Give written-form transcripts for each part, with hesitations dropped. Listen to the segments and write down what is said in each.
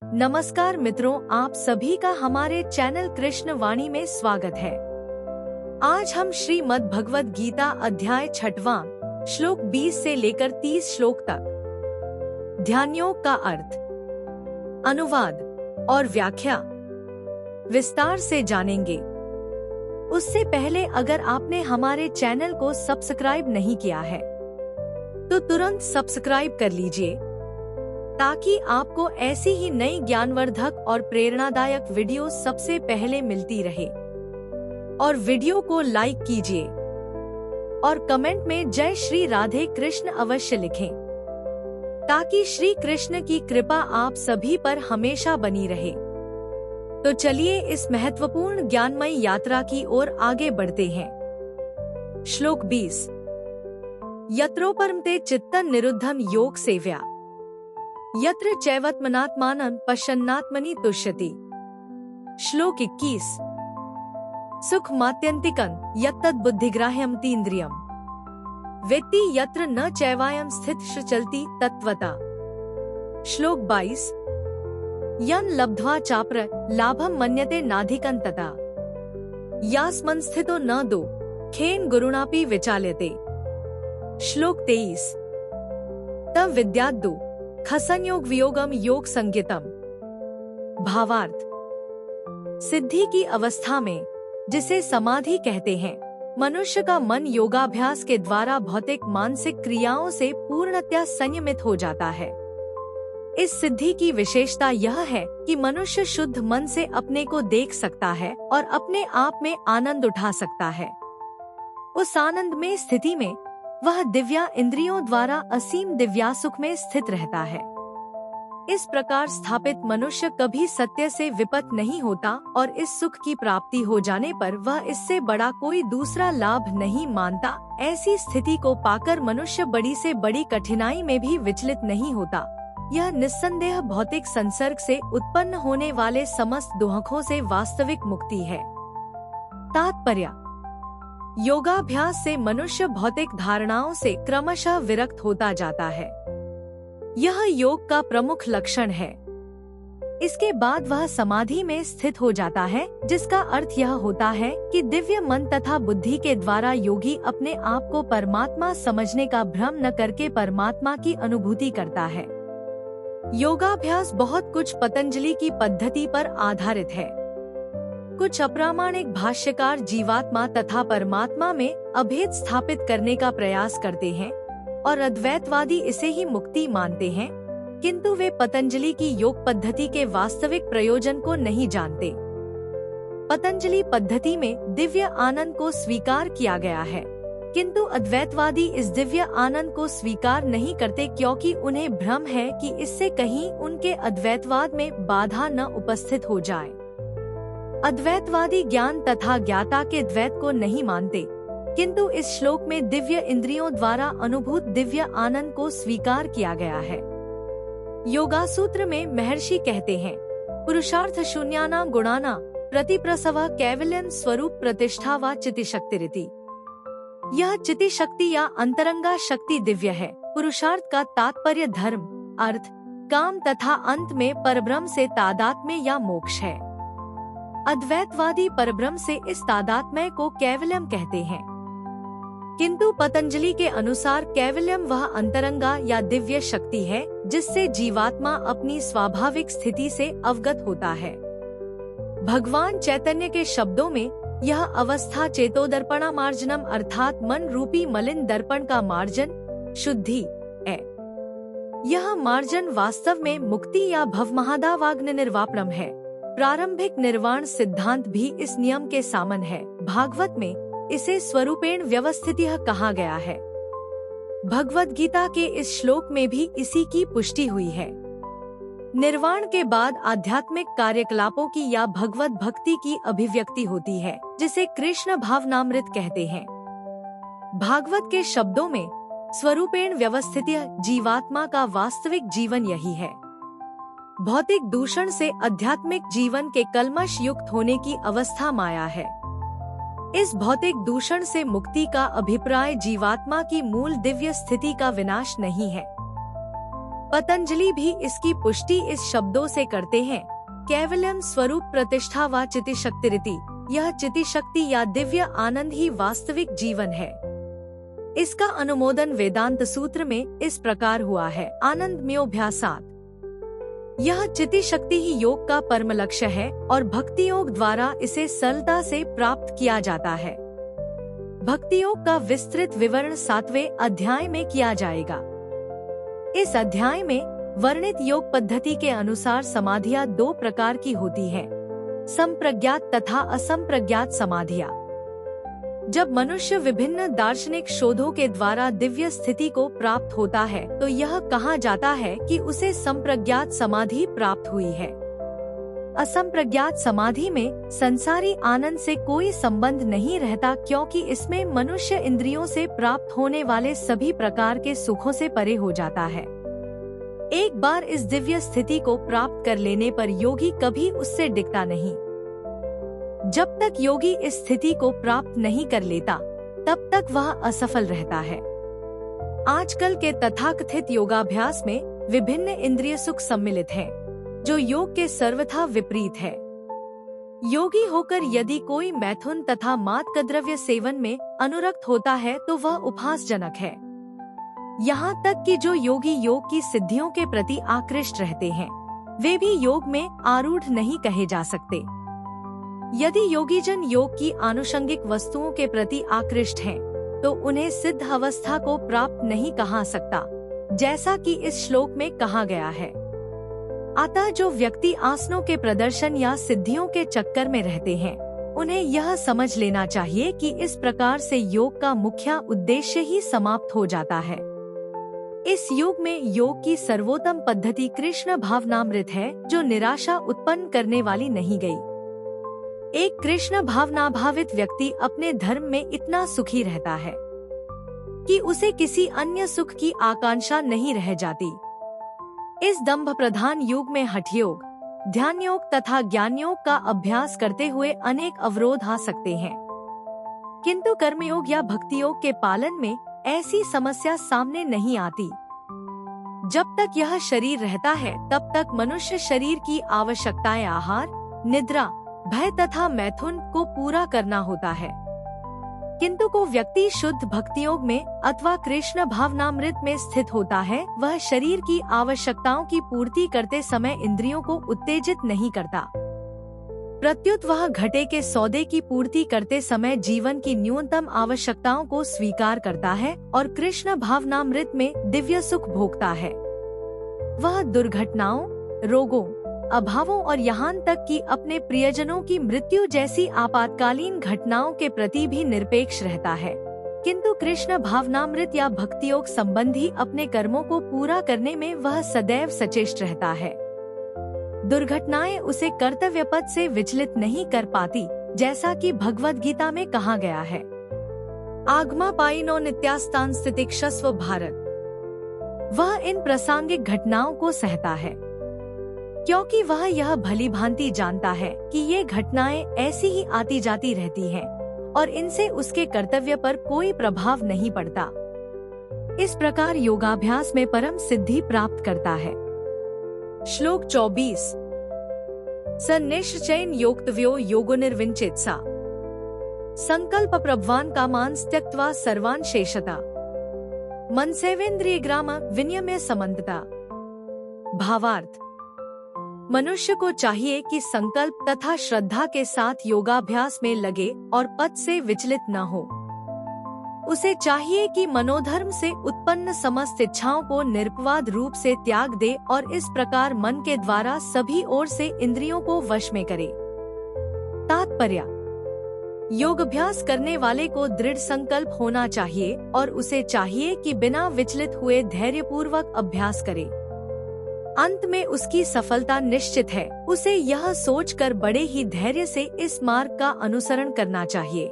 नमस्कार मित्रों, आप सभी का हमारे चैनल कृष्ण वाणी में स्वागत है। आज हम श्रीमद् भगवद गीता अध्याय 6वां श्लोक 20 से लेकर 30 श्लोक तक ध्यान योग का अर्थ, अनुवाद और व्याख्या विस्तार से जानेंगे। उससे पहले अगर आपने हमारे चैनल को सब्सक्राइब नहीं किया है तो तुरंत सब्सक्राइब कर लीजिए ताकि आपको ऐसी ही नई ज्ञानवर्धक और प्रेरणादायक वीडियो सबसे पहले मिलती रहे। और वीडियो को लाइक कीजिए और कमेंट में जय श्री राधे कृष्ण अवश्य लिखें ताकि श्री कृष्ण की कृपा आप सभी पर हमेशा बनी रहे। तो चलिए इस महत्वपूर्ण ज्ञानमयी यात्रा की ओर आगे बढ़ते हैं। श्लोक 20। यत्रोपरमते चित्तं निरुद्धं योग सेव्या यत्र चैवात्मनात्मानं पश्यन्नात्मनि तुष्यति। श्लोक 21। सुखमात्यन्तिकं यत्तद् बुद्धिग्राह्यं तीन्द्रियम् वेत्ति यत्र न चैवायं स्थितः चलति तत्त्वता। श्लोक 22। यन् लब्ध्वा चाप्र लाभं मन्यते नाधिकं तथा यास्मन् स्थितो न दो खेन गुरुणापि विचाल्यते। श्लोक 23। तव विद्याद्दो खसंयोग वियोगम योग संज्ञितम। भावार्थ, सिद्धि की अवस्था में, जिसे समाधि कहते हैं, मनुष्य का मन योगाभ्यास के द्वारा भौतिक मानसिक क्रियाओं से पूर्णतया संयमित हो जाता है। इस सिद्धि की विशेषता यह है कि मनुष्य शुद्ध मन से अपने को देख सकता है और अपने आप में आनंद उठा सकता है। उस आनंद में स्थिति में वह दिव्या इंद्रियों द्वारा असीम दिव्यासुख में स्थित रहता है। इस प्रकार स्थापित मनुष्य कभी सत्य से विपत नहीं होता और इस सुख की प्राप्ति हो जाने पर वह इससे बड़ा कोई दूसरा लाभ नहीं मानता। ऐसी स्थिति को पाकर मनुष्य बड़ी से बड़ी कठिनाई में भी विचलित नहीं होता। यह निस्संदेह भौतिक संसर्ग से उत्पन्न होने वाले समस्त दुखों से वास्तविक मुक्ति है। तात्पर्य, योगाभ्यास से मनुष्य भौतिक धारणाओं से क्रमशः विरक्त होता जाता है। यह योग का प्रमुख लक्षण है। इसके बाद वह समाधि में स्थित हो जाता है, जिसका अर्थ यह होता है कि दिव्य मन तथा बुद्धि के द्वारा योगी अपने आप को परमात्मा समझने का भ्रम न करके परमात्मा की अनुभूति करता है। योगाभ्यास बहुत कुछ पतंजलि की पद्धति पर आधारित है। कुछ अप्रामाणिक भाष्यकार जीवात्मा तथा परमात्मा में अभेद स्थापित करने का प्रयास करते हैं और अद्वैतवादी इसे ही मुक्ति मानते हैं, किंतु वे पतंजलि की योग पद्धति के वास्तविक प्रयोजन को नहीं जानते। पतंजलि पद्धति में दिव्य आनंद को स्वीकार किया गया है, किंतु अद्वैतवादी इस दिव्य आनंद को स्वीकार नहीं करते क्योंकि उन्हें भ्रम है कि इससे कहीं उनके अद्वैतवाद में बाधा न उपस्थित हो जाए। अद्वैतवादी ज्ञान तथा ज्ञाता के द्वैत को नहीं मानते, किंतु इस श्लोक में दिव्य इंद्रियों द्वारा अनुभूत दिव्य आनंद को स्वीकार किया गया है। योगासूत्र में महर्षि कहते हैं, पुरुषार्थ शून्यानां गुणानां प्रतिप्रसवः कैवल्यं स्वरूप प्रतिष्ठा व चितिशक्तिरिति। यह चितिशक्ति या अंतरंगा शक्ति दिव्य है। पुरुषार्थ का तात्पर्य धर्म, अर्थ, काम तथा अंत में परब्रह्म से तादात्म्य या मोक्ष है। अद्वैतवादी परब्रह्म से इस तादात्म्य को कैवल्यम कहते हैं, किंतु पतंजलि के अनुसार कैवल्यम वह अंतरंगा या दिव्य शक्ति है जिससे जीवात्मा अपनी स्वाभाविक स्थिति से अवगत होता है। भगवान चैतन्य के शब्दों में यह अवस्था चेतोदर्पणा मार्जनम अर्थात मन रूपी मलिन दर्पण का मार्जन, शुद्धि है। यह मार्जन वास्तव में मुक्ति या भवमहादावाग्नि निर्वापणम है। प्रारंभिक निर्वाण सिद्धांत भी इस नियम के सामन है। भागवत में इसे स्वरूपेण व्यवस्थितः कहा गया है। भगवद गीता के इस श्लोक में भी इसी की पुष्टि हुई है। निर्वाण के बाद आध्यात्मिक कार्यकलापों की या भगवत भक्ति की अभिव्यक्ति होती है, जिसे कृष्ण भावनामृत कहते हैं। भागवत के शब्दों में स्वरूपेण व्यवस्थितः जीवात्मा का वास्तविक जीवन यही है। भौतिक दूषण से आध्यात्मिक जीवन के कलमश युक्त होने की अवस्था माया है। इस भौतिक दूषण से मुक्ति का अभिप्राय जीवात्मा की मूल दिव्य स्थिति का विनाश नहीं है। पतंजलि भी इसकी पुष्टि इस शब्दों से करते हैं, कैवल्यम स्वरूप प्रतिष्ठा व चितिशक्तिरिति। यह चितिशक्ति या दिव्य आनंद ही वास्तविक जीवन है। इसका अनुमोदन वेदांत सूत्र में इस प्रकार हुआ है, आनंदमयोऽभ्यासात्। यह चितिशक्ति ही योग का परम लक्ष्य है और भक्ति योग द्वारा इसे सरलता से प्राप्त किया जाता है। भक्ति योग का विस्तृत विवरण 7वें अध्याय में किया जाएगा। इस अध्याय में वर्णित योग पद्धति के अनुसार समाधियां 2 प्रकार की होती हैं, संप्रज्ञात तथा असंप्रज्ञात समाधियां। जब मनुष्य विभिन्न दार्शनिक शोधों के द्वारा दिव्य स्थिति को प्राप्त होता है तो यह कहा जाता है कि उसे संप्रज्ञात समाधि प्राप्त हुई है। असंप्रज्ञात समाधि में संसारी आनंद से कोई संबंध नहीं रहता, क्योंकि इसमें मनुष्य इंद्रियों से प्राप्त होने वाले सभी प्रकार के सुखों से परे हो जाता है। एक बार इस दिव्य स्थिति को प्राप्त कर लेने पर योगी कभी उससे डिगता नहीं। जब तक योगी इस स्थिति को प्राप्त नहीं कर लेता तब तक वह असफल रहता है। आजकल के तथाकथित योगाभ्यास में विभिन्न इंद्रिय सुख सम्मिलित हैं, जो योग के सर्वथा विपरीत है। योगी होकर यदि कोई मैथुन तथा मादकद्रव्य सेवन में अनुरक्त होता है तो वह उपहासजनक है। यहाँ तक कि जो योगी योग की सिद्धियों के प्रति आकृष्ट रहते हैं, वे भी योग में आरूढ़ नहीं कहे जा सकते। यदि योगीजन योग की आनुषंगिक वस्तुओं के प्रति आकृष्ट हैं, तो उन्हें सिद्ध अवस्था को प्राप्त नहीं कहा सकता, जैसा कि इस श्लोक में कहा गया है। अतः जो व्यक्ति आसनों के प्रदर्शन या सिद्धियों के चक्कर में रहते हैं, उन्हें यह समझ लेना चाहिए कि इस प्रकार से योग का मुख्य उद्देश्य ही समाप्त हो जाता है। इस युग में योग की सर्वोत्तम पद्धति कृष्ण भावनामृत है, जो निराशा उत्पन्न करने वाली नहीं गई। एक कृष्ण भावनाभावित व्यक्ति अपने धर्म में इतना सुखी रहता है कि उसे किसी अन्य सुख की आकांक्षा नहीं रह जाती। इस दंभ प्रधान युग में हठ योग, ध्यान योग तथा ज्ञान योग का अभ्यास करते हुए अनेक अवरोध आ सकते हैं, किंतु कर्मयोग या भक्ति योग के पालन में ऐसी समस्या सामने नहीं आती। जब तक यह शरीर रहता है तब तक मनुष्य शरीर की आवश्यकताएं आहार, निद्रा, भय तथा मैथुन को पूरा करना होता है। किंतु को व्यक्ति शुद्ध भक्ति योग में अथवा कृष्ण भावनामृत में स्थित होता है, वह शरीर की आवश्यकताओं की पूर्ति करते समय इंद्रियों को उत्तेजित नहीं करता। प्रत्युत वह घटे के सौदे की पूर्ति करते समय जीवन की न्यूनतम आवश्यकताओं को स्वीकार करता है और कृष्ण भावनामृत में दिव्य सुख भोगता है। वह दुर्घटनाओं, रोगों, अभावों और यहाँ तक कि अपने प्रियजनों की मृत्यु जैसी आपातकालीन घटनाओं के प्रति भी निरपेक्ष रहता है। किंतु कृष्ण भावनामृत या भक्ति योग संबंधी अपने कर्मों को पूरा करने में वह सदैव सचेष्ट रहता है। दुर्घटनाएं उसे कर्तव्य पथ से विचलित नहीं कर पाती, जैसा कि भगवद गीता में कहा गया है, आगमापायिनो नित्यास्तान स्थितिक्षस्व भारत। वह इन प्रासंगिक घटनाओं को सहता है, क्योंकि वह यह भली भांति जानता है कि ये घटनाएं ऐसी ही आती जाती रहती हैं और इनसे उसके कर्तव्य पर कोई प्रभाव नहीं पड़ता। इस प्रकार योगाभ्यास में परम सिद्धि प्राप्त करता है। श्लोक 24। स निश्चयेन योक्तव्यो योगो निर्विंचित्सा संकल्प प्रभवान कामान् त्यक्त्वा सर्वान् शेषता मनसेवेन्द्रिय ग्राम विनियम्य समन्तता। भावार्थ: मनुष्य को चाहिए कि संकल्प तथा श्रद्धा के साथ योगाभ्यास में लगे और पथ से विचलित न हो। उसे चाहिए कि मनोधर्म से उत्पन्न समस्त इच्छाओं को निरपवाद रूप से त्याग दे और इस प्रकार मन के द्वारा सभी ओर से इंद्रियों को वश में करे। तात्पर्य: योगाभ्यास करने वाले को दृढ़ संकल्प होना चाहिए और उसे चाहिए कि बिना विचलित हुए धैर्यपूर्वक अभ्यास करे। अंत में उसकी सफलता निश्चित है। उसे यह सोचकर बड़े ही धैर्य से इस मार्ग का अनुसरण करना चाहिए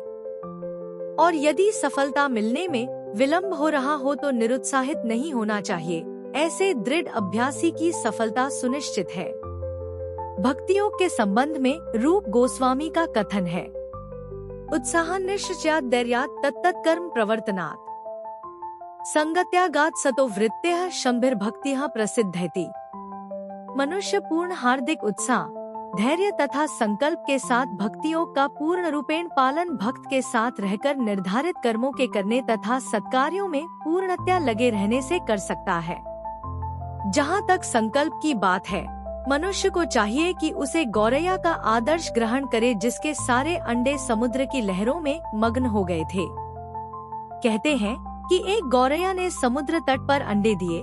और यदि सफलता मिलने में विलंब हो रहा हो तो निरुत्साहित नहीं होना चाहिए। ऐसे दृढ़ अभ्यासी की सफलता सुनिश्चित है। भक्तियोग के संबंध में रूप गोस्वामी का कथन है, उत्साह निश्चयात् धैर्यात् तत्तत् कर्म प्रवर्तनात्। संगत्यागात सतो वृत्त्यः शंभिर्भक्तिः प्रसिद्धयति। मनुष्य पूर्ण हार्दिक उत्साह, धैर्य तथा संकल्प के साथ भक्तियों का पूर्ण रूपेण पालन भक्त के साथ रहकर निर्धारित कर्मों के करने तथा सत्कार्यों में पूर्णतया लगे रहने से कर सकता है। जहाँ तक संकल्प की बात है, मनुष्य को चाहिए कि उसे गौरैया का आदर्श ग्रहण करे जिसके सारे अंडे समुद्र की लहरों में मग्न हो गए थे। कहते हैं कि एक गौरैया ने समुद्र तट पर अंडे दिए,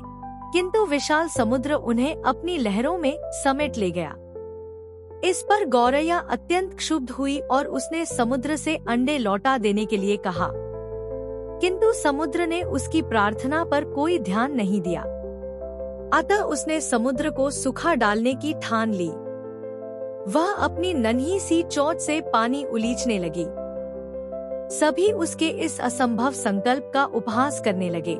किंतु विशाल समुद्र उन्हें अपनी लहरों में समेट ले गया। इस पर गौरैया अत्यंत क्षुब्ध हुई और उसने समुद्र से अंडे लौटा देने के लिए कहा, किंतु समुद्र ने उसकी प्रार्थना पर कोई ध्यान नहीं दिया। अतः उसने समुद्र को सूखा डालने की ठान ली। वह अपनी नन्ही सी चोंच से पानी उलीचने लगी। सभी उसके इस असंभव संकल्प का उपहास करने लगे।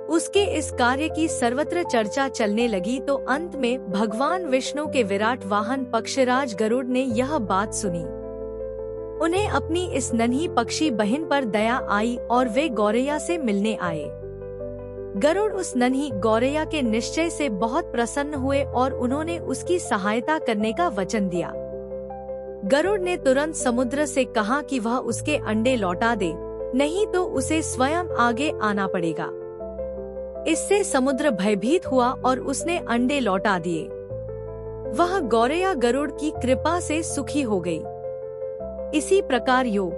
उसके इस कार्य की सर्वत्र चर्चा चलने लगी तो अंत में भगवान विष्णु के विराट वाहन पक्षीराज गरुड़ ने यह बात सुनी। उन्हें अपनी इस नन्ही पक्षी बहन पर दया आई और वे गौरैया से मिलने आए। गरुड़ उस नन्ही गौरैया के निश्चय से बहुत प्रसन्न हुए और उन्होंने उसकी सहायता करने का वचन दिया। गरुड़ ने तुरंत समुद्र से कहा कि वह उसके अंडे लौटा दे, नहीं तो उसे स्वयं आगे आना पड़ेगा। इससे समुद्र भयभीत हुआ और उसने अंडे लौटा दिए। वह गौरैया गरुड़ की कृपा से सुखी हो गई। इसी प्रकार योग,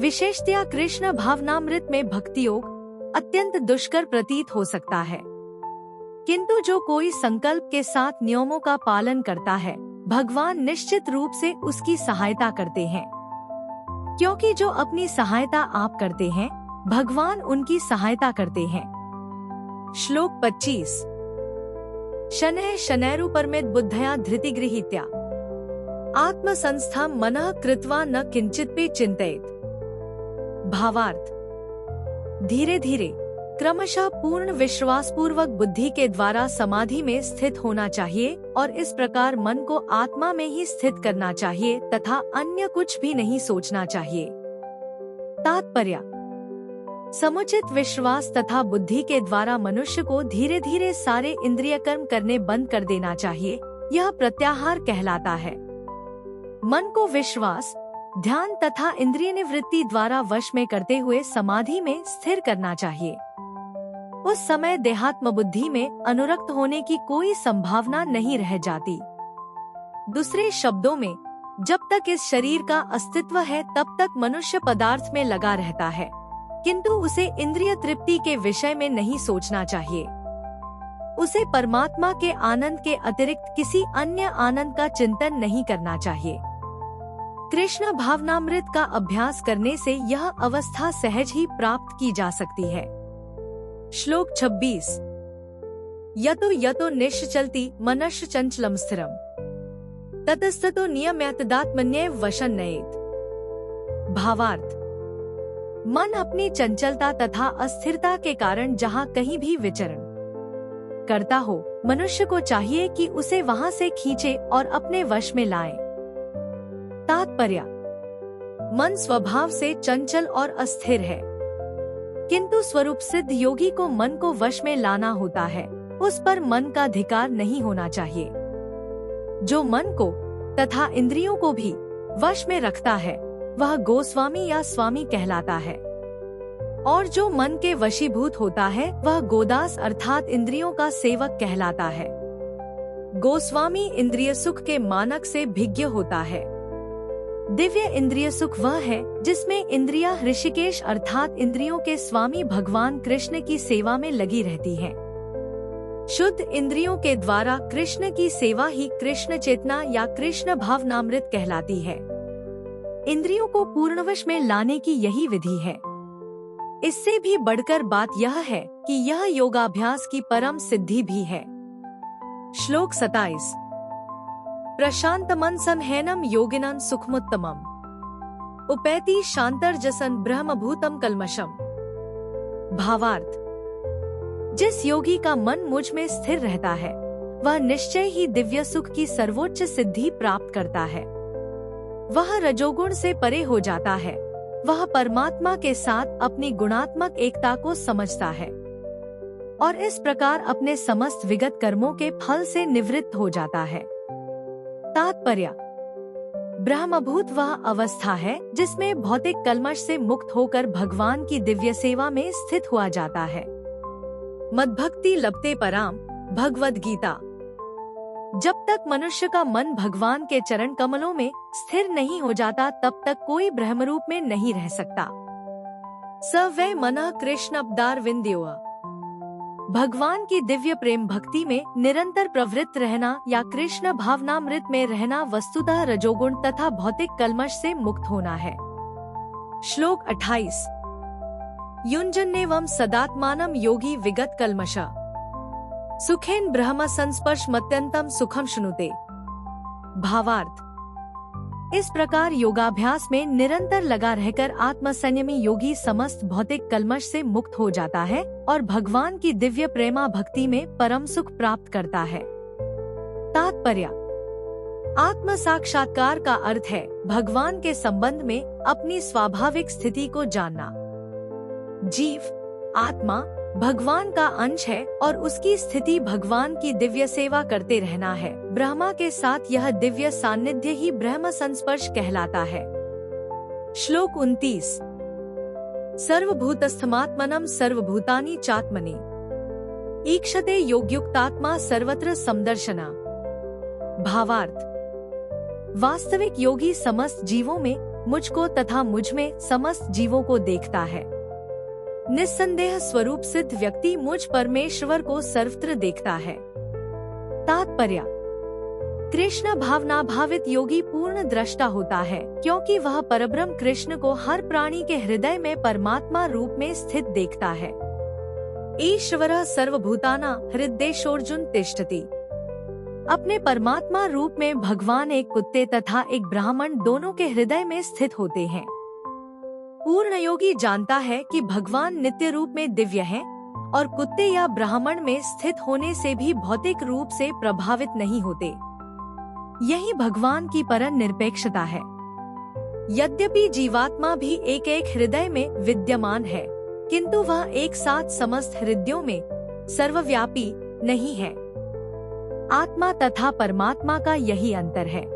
विशेषतया कृष्ण भावनामृत में भक्ति योग, अत्यंत दुष्कर प्रतीत हो सकता है, किंतु जो कोई संकल्प के साथ नियमों का पालन करता है, भगवान निश्चित रूप से उसकी सहायता करते हैं, क्योंकि जो अपनी सहायता आप करते हैं, भगवान उनकी सहायता करते हैं। श्लोक 25। शनैः शनैरुपरमेत बुद्धया धृतिगृहीत्या आत्मसंस्थं मनः कृत्वा न किंचिदपि चिंतयेत्। भावार्थ: धीरे धीरे क्रमशः पूर्ण विश्वास पूर्वक बुद्धि के द्वारा समाधि में स्थित होना चाहिए और इस प्रकार मन को आत्मा में ही स्थित करना चाहिए तथा अन्य कुछ भी नहीं सोचना चाहिए। तात्पर्य: समुचित विश्वास तथा बुद्धि के द्वारा मनुष्य को धीरे धीरे सारे इंद्रिय कर्म करने बंद कर देना चाहिए। यह प्रत्याहार कहलाता है। मन को विश्वास, ध्यान तथा इंद्रिय निवृत्ति द्वारा वश में करते हुए समाधि में स्थिर करना चाहिए। उस समय देहात्म बुद्धि में अनुरक्त होने की कोई संभावना नहीं रह जाती। दूसरे शब्दों में, जब तक इस शरीर का अस्तित्व है तब तक मनुष्य पदार्थ में लगा रहता है, किंतु उसे इंद्रिय तृप्ति के विषय में नहीं सोचना चाहिए। उसे परमात्मा के आनंद के अतिरिक्त किसी अन्य आनंद का चिंतन नहीं करना चाहिए। कृष्ण भावनामृत का अभ्यास करने से यह अवस्था सहज ही प्राप्त की जा सकती है। श्लोक 26। यतो यतो निश्चलति मनश्च चंचलम स्थिरम ततस्ततो नियम्यात्मन्येव वशं नयेत्। भावार्थ: मन अपनी चंचलता तथा अस्थिरता के कारण जहाँ कहीं भी विचरण करता हो, मनुष्य को चाहिए कि उसे वहाँ से खींचे और अपने वश में लाए। तात्पर्य: मन स्वभाव से चंचल और अस्थिर है, किंतु स्वरूप सिद्ध योगी को मन को वश में लाना होता है। उस पर मन का अधिकार नहीं होना चाहिए। जो मन को तथा इंद्रियों को भी वश में रखता है, वह गोस्वामी या स्वामी कहलाता है, और जो मन के वशीभूत होता है वह गोदास अर्थात इंद्रियों का सेवक कहलाता है। गोस्वामी इंद्रिय सुख के मानक से भिज्ञ होता है। दिव्य इंद्रिय सुख वह है जिसमें इंद्रियां ऋषिकेश अर्थात इंद्रियों के स्वामी भगवान कृष्ण की सेवा में लगी रहती हैं। शुद्ध इंद्रियों के द्वारा कृष्ण की सेवा ही कृष्ण चेतना या कृष्ण भावनामृत कहलाती है। इंद्रियों को पूर्णवश में लाने की यही विधि है। इससे भी बढ़कर बात यह है कि यह योगाभ्यास की परम सिद्धि भी है। श्लोक 27। प्रशांत मन संहैनम योगिनं सुखमुत्तमम् उपैति शांतर्जसन ब्रह्मभूतम कल्मषम। भावार्थ: जिस योगी का मन मुझ में स्थिर रहता है, वह निश्चय ही दिव्य सुख की सर्वोच्च सिद्धि प्राप्त करता है। वह रजोगुण से परे हो जाता है। वह परमात्मा के साथ अपनी गुणात्मक एकता को समझता है और इस प्रकार अपने समस्त विगत कर्मों के फल से निवृत्त हो जाता है। तात्पर्य: ब्रह्मभूत वह अवस्था है जिसमें भौतिक कल्मश से मुक्त होकर भगवान की दिव्य सेवा में स्थित हुआ जाता है। मद्भक्ति लभते पराम, भगवद गीता। जब तक मनुष्य का मन भगवान के चरण कमलों में स्थिर नहीं हो जाता तब तक कोई ब्रह्मरूप में नहीं रह सकता। स वै मनः कृष्ण अवतार विंध्योः। भगवान की दिव्य प्रेम भक्ति में निरंतर प्रवृत्त रहना या कृष्ण भावनामृत में रहना वस्तुतः रजोगुण तथा भौतिक कल्मश से मुक्त होना है। श्लोक 28। युञ्जन्नेवं सदात्मानं योगी विगत कल्मष सुखेन ब्रह्म संस्पर्श मत्यंतम सुखम शुनुते। भावार्थ: इस प्रकार योगाभ्यास में निरंतर लगा रहकर आत्मसंयमी योगी समस्त भौतिक कल्मश से मुक्त हो जाता है और भगवान की दिव्य प्रेमा भक्ति में परम सुख प्राप्त करता है। तात्पर्य: आत्म साक्षात्कार का अर्थ है भगवान के संबंध में अपनी स्वाभाविक स्थिति को जानना। जीव, आत्मा भगवान का अंश है और उसकी स्थिति भगवान की दिव्य सेवा करते रहना है। ब्रह्मा के साथ यह दिव्य सान्निध्य ही ब्रह्म संस्पर्श कहलाता है। श्लोक 29। सर्वभूतस्थमात्मनं सर्वभूतानि चात्मनि ईक्षते योगयुक्तात्मा सर्वत्र समदर्शना। भावार्थ: वास्तविक योगी समस्त जीवों में मुझको तथा मुझ में समस्त जीवों को देखता है। निस्संदेह स्वरूप सिद्ध व्यक्ति मुझ परमेश्वर को सर्वत्र देखता है। तात्पर्य: कृष्ण भावना भावित योगी पूर्ण दृष्टा होता है क्योंकि वह परब्रह्म कृष्ण को हर प्राणी के हृदय में परमात्मा रूप में स्थित देखता है। ईश्वरः सर्वभूतानां हृदयेषोऽर्जुन तिष्ठति। अपने परमात्मा रूप में भगवान एक कुत्ते तथा एक ब्राह्मण दोनों के हृदय में स्थित होते हैं। पूर्ण योगी जानता है कि भगवान नित्य रूप में दिव्य हैं और कुत्ते या ब्राह्मण में स्थित होने से भी भौतिक रूप से प्रभावित नहीं होते। यही भगवान की परम निरपेक्षता है। यद्यपि जीवात्मा भी एक एक हृदय में विद्यमान है, किंतु वह एक साथ समस्त हृदयों में सर्वव्यापी नहीं है। आत्मा तथा परमात्मा का यही अंतर है।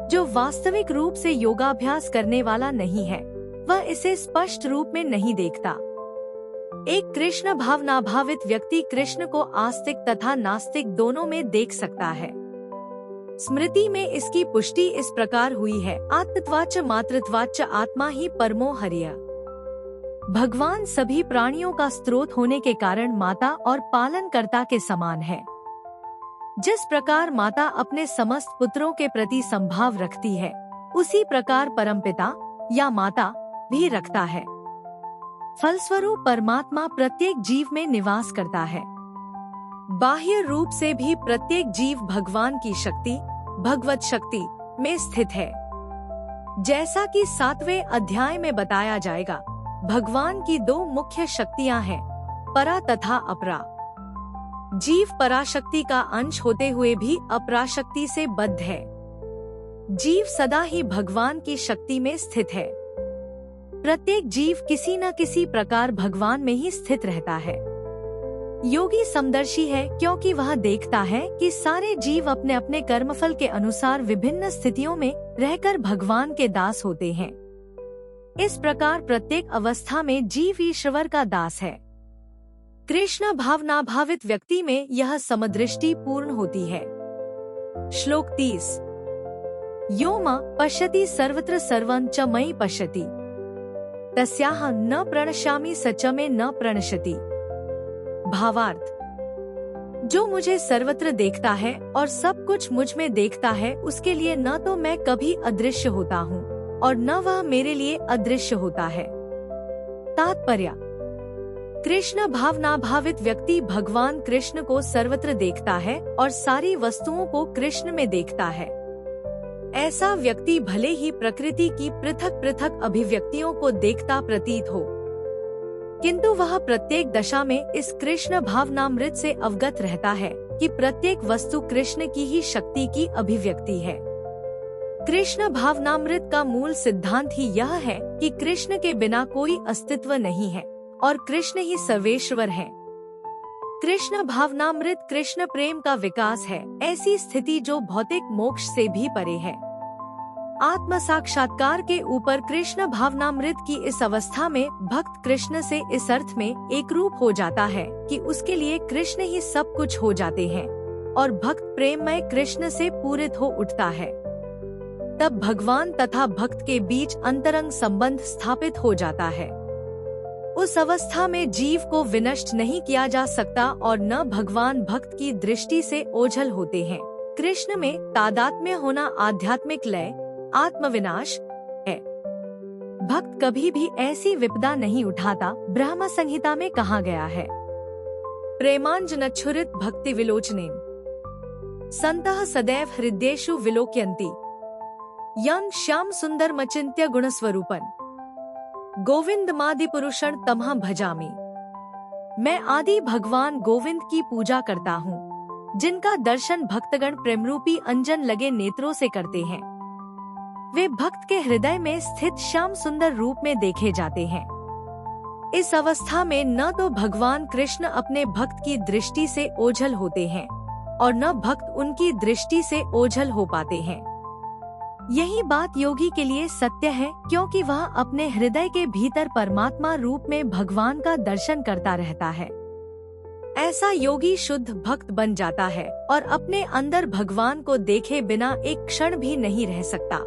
जो वास्तविक रूप से योगाभ्यास करने वाला नहीं है वह इसे स्पष्ट रूप में नहीं देखता। एक कृष्ण भावनाभावित व्यक्ति कृष्ण को आस्तिक तथा नास्तिक दोनों में देख सकता है। स्मृति में इसकी पुष्टि इस प्रकार हुई है: आत्मत्वाच मातृत्वाच आत्मा ही परमो हरिः। भगवान सभी प्राणियों का स्रोत होने के कारण माता और पालनकर्ता के समान है। जिस प्रकार माता अपने समस्त पुत्रों के प्रति संभाव रखती है, उसी प्रकार परमपिता या माता भी रखता है। फलस्वरूप परमात्मा प्रत्येक जीव में निवास करता है। बाह्य रूप से भी प्रत्येक जीव भगवान की शक्ति, भगवत शक्ति में स्थित है। जैसा कि 7वें अध्याय में बताया जाएगा, भगवान की दो मुख्य शक्तियां हैं, परा तथा अपरा। जीव पराशक्ति का अंश होते हुए भी अपराशक्ति से बद्ध है। जीव सदा ही भगवान की शक्ति में स्थित है। प्रत्येक जीव किसी न किसी प्रकार भगवान में ही स्थित रहता है। योगी समदर्शी है क्योंकि वह देखता है कि सारे जीव अपने अपने कर्मफल के अनुसार विभिन्न स्थितियों में रहकर भगवान के दास होते हैं। इस प्रकार प्रत्येक अवस्था में जीव ईश्वर का दास है। कृष्ण भावनाभावित व्यक्ति में यह समदृष्टि पूर्ण होती है। श्लोक 30। यो मां पश्यति सर्वत्र सर्वं च मयि पश्यति तस्याह न प्रणश्यामि स च मे न प्रणश्यति। भावार्थ: जो मुझे सर्वत्र देखता है और सब कुछ मुझ में देखता है, उसके लिए न तो मैं कभी अदृश्य होता हूँ और न वह मेरे लिए अदृश्य होता है। तात्पर्य: कृष्ण भावनाभावित व्यक्ति भगवान कृष्ण को सर्वत्र देखता है और सारी वस्तुओं को कृष्ण में देखता है। ऐसा व्यक्ति भले ही प्रकृति की पृथक पृथक अभिव्यक्तियों को देखता प्रतीत हो, किंतु वह प्रत्येक दशा में इस कृष्ण भावनामृत से अवगत रहता है कि प्रत्येक वस्तु कृष्ण की ही शक्ति की अभिव्यक्ति है। कृष्ण भावनामृत का मूल सिद्धांत ही यह है कि कृष्ण के बिना कोई अस्तित्व नहीं है और कृष्ण ही सर्वेश्वर है। कृष्ण भावनामृत कृष्ण प्रेम का विकास है, ऐसी स्थिति जो भौतिक मोक्ष से भी परे है। आत्म साक्षात्कार के ऊपर कृष्ण भावनामृत की इस अवस्था में भक्त कृष्ण से इस अर्थ में एक रूप हो जाता है कि उसके लिए कृष्ण ही सब कुछ हो जाते हैं और भक्त प्रेममय कृष्ण से पूरित हो उठता है। तब भगवान तथा भक्त के बीच अंतरंग संबंध स्थापित हो जाता है। उस अवस्था में जीव को विनष्ट नहीं किया जा सकता और न भगवान भक्त की दृष्टि से ओझल होते हैं। कृष्ण में तादात्म्य होना आध्यात्मिक लय, आत्मविनाश है। भक्त कभी भी ऐसी विपदा नहीं उठाता, ब्रह्म संहिता में कहा गया है। प्रेमांजनच्छुरित भक्ति विलोचनेन संतः सदैव हृदयेषु विलोक्यन्ति यं श्याम सुंदर मचिन्त्य गुणस्वरूपन गोविंदमादि पुरुषण तमह भजामि। मैं आदि भगवान गोविंद की पूजा करता हूँ, जिनका दर्शन भक्तगण प्रेमरूपी अंजन लगे नेत्रों से करते हैं। वे भक्त के हृदय में स्थित श्याम सुंदर रूप में देखे जाते हैं। इस अवस्था में न तो भगवान कृष्ण अपने भक्त की दृष्टि से ओझल होते हैं और न भक्त उनकी दृष्टि से ओझल हो पाते हैं। यही बात योगी के लिए सत्य है, क्योंकि वह अपने हृदय के भीतर परमात्मा रूप में भगवान का दर्शन करता रहता है। ऐसा योगी शुद्ध भक्त बन जाता है और अपने अंदर भगवान को देखे बिना एक क्षण भी नहीं रह सकता।